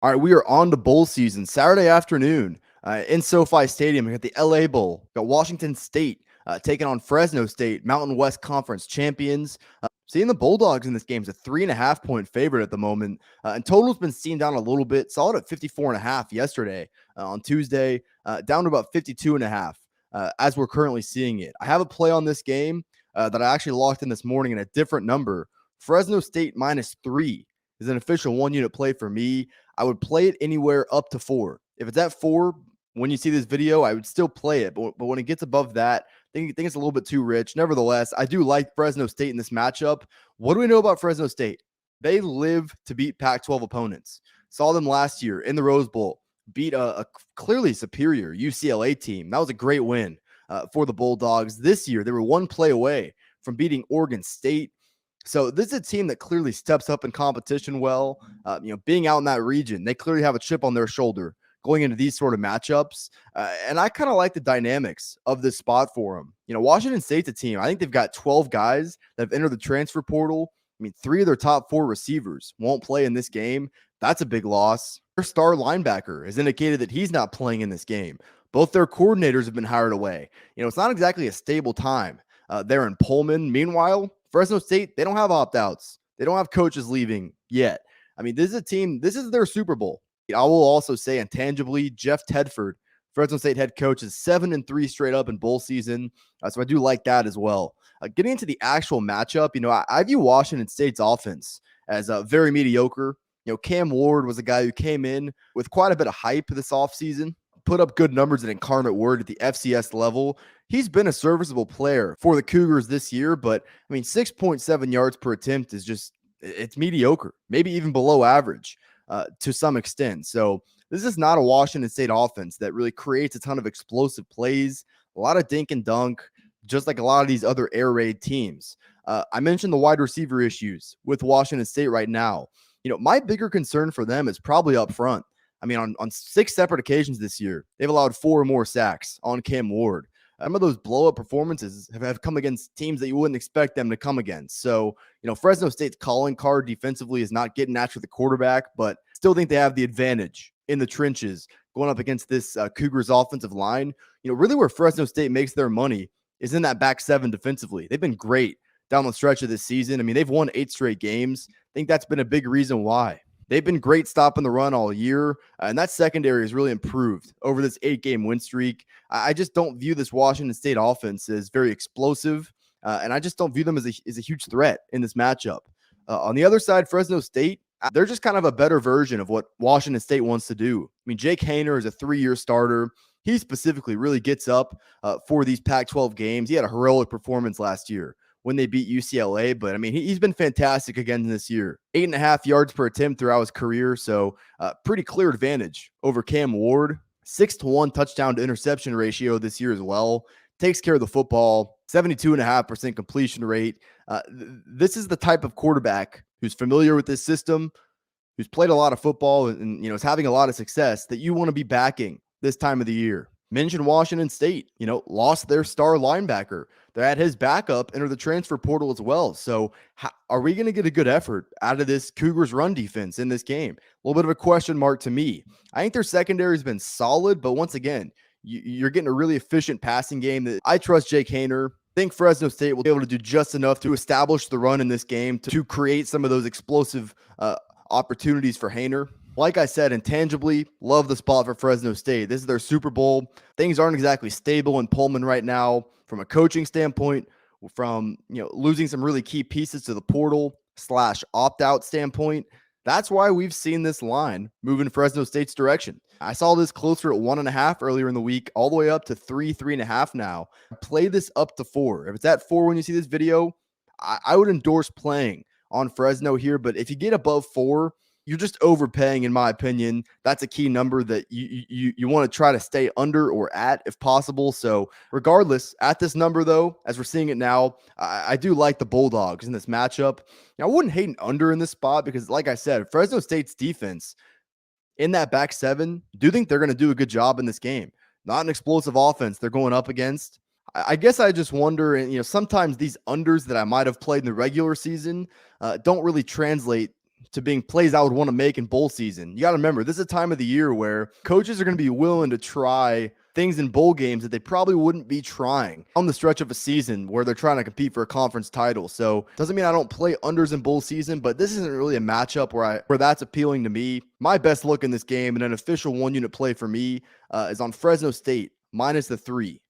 All right, we are on to bowl season. Saturday afternoon in SoFi Stadium, we got the LA Bowl. We got Washington State taking on Fresno State, Mountain West Conference champions. Seeing the Bulldogs in this game is a 3.5 point favorite at the moment. And total's been seen down a little bit, solid at 54.5 yesterday on Tuesday, down to about 52.5 as we're currently seeing it. I have a play on this game that I actually locked in this morning in a different number. Fresno State -3 is an official 1 unit play for me. I would play it anywhere up to 4. If it's at 4, when you see this video, I would still play it. But when it gets above that, I think it's a little bit too rich. Nevertheless, I do like Fresno State in this matchup. What do we know about Fresno State? They live to beat Pac-12 opponents. Saw them last year in the Rose Bowl, beat a clearly superior UCLA team. That was a great win for the Bulldogs. This year, they were one play away from beating Oregon State. So this is a team that clearly steps up in competition well. Being out in that region, they clearly have a chip on their shoulder going into these sort of matchups. And I kind of like the dynamics of this spot for them. Washington State's a team. I think they've got 12 guys that have entered the transfer portal. I mean, 3 of their top 4 receivers won't play in this game. That's a big loss. Their star linebacker has indicated that he's not playing in this game. Both their coordinators have been hired away. It's not exactly a stable time there in Pullman. Meanwhile, Fresno State, they don't have opt-outs. They don't have coaches leaving yet. I mean, this is a team, this is their Super Bowl. I will also say intangibly, Jeff Tedford, Fresno State head coach, is 7-3 straight up in bowl season. So I do like that as well. Getting into the actual matchup, I view Washington State's offense as very mediocre. Cam Ward was a guy who came in with quite a bit of hype this offseason, put up good numbers at Incarnate Word at the FCS level. He's been a serviceable player for the Cougars this year, but 6.7 yards per attempt is it's mediocre, maybe even below average to some extent. So this is not a Washington State offense that really creates a ton of explosive plays, a lot of dink and dunk, just like a lot of these other air raid teams. I mentioned the wide receiver issues with Washington State right now. My bigger concern for them is probably up front. On 6 separate occasions this year, they've allowed 4 or more sacks on Cam Ward. Some of those blow-up performances have come against teams that you wouldn't expect them to come against. So, Fresno State's calling card defensively is not getting after the quarterback, but still think they have the advantage in the trenches going up against this Cougars offensive line. Really where Fresno State makes their money is in that back 7 defensively. They've been great down the stretch of this season. They've won 8 straight games. I think that's been a big reason why. They've been great stopping the run all year, and that secondary has really improved over this 8-game win streak. I just don't view this Washington State offense as very explosive, and I just don't view them as a huge threat in this matchup. On the other side, Fresno State, they're just kind of a better version of what Washington State wants to do. Jake Haener is a 3-year starter. He specifically really gets up for these Pac-12 games. He had a heroic performance last year when they beat UCLA, but he's been fantastic again this year. 8.5 yards per attempt throughout his career, so pretty clear advantage over Cam Ward. 6-to-1 touchdown to interception ratio this year as well. Takes care of the football. 72.5% completion rate. This is the type of quarterback who's familiar with this system, who's played a lot of football and is having a lot of success that you want to be backing this time of the year. Mentioned Washington State, lost their star linebacker. They had his backup enter the transfer portal as well. So are we going to get a good effort out of this Cougars run defense in this game? A little bit of a question mark to me. I think their secondary has been solid, but once again, you're getting a really efficient passing game. That I trust Jake Haener. I think Fresno State will be able to do just enough to establish the run in this game to create some of those explosive opportunities for Haener. Like I said, intangibly, love the spot for Fresno State. This is their Super Bowl. Things aren't exactly stable in Pullman right now from a coaching standpoint, from losing some really key pieces to the portal / opt-out standpoint. That's why we've seen this line move in Fresno State's direction. I saw this closer at 1.5 earlier in the week, all the way up to 3.5 now. Play this up to 4. If it's at 4 when you see this video, I would endorse playing on Fresno here. But if you get above 4, you're just overpaying, in my opinion. That's a key number that you want to try to stay under or at if possible. So regardless, at this number, though, as we're seeing it now, I do like the Bulldogs in this matchup. Now, I wouldn't hate an under in this spot because, like I said, Fresno State's defense in that back 7, do think they're going to do a good job in this game. Not an explosive offense they're going up against. I guess I just wonder, and sometimes these unders that I might have played in the regular season don't really translate to being plays I would want to make in bowl season. You got to remember, this is a time of the year where coaches are going to be willing to try things in bowl games that they probably wouldn't be trying on the stretch of a season where they're trying to compete for a conference title. So doesn't mean I don't play unders in bowl season, but this isn't really a matchup where that's appealing to me. My best look in this game and an official 1-unit play for me is on Fresno State minus the 3.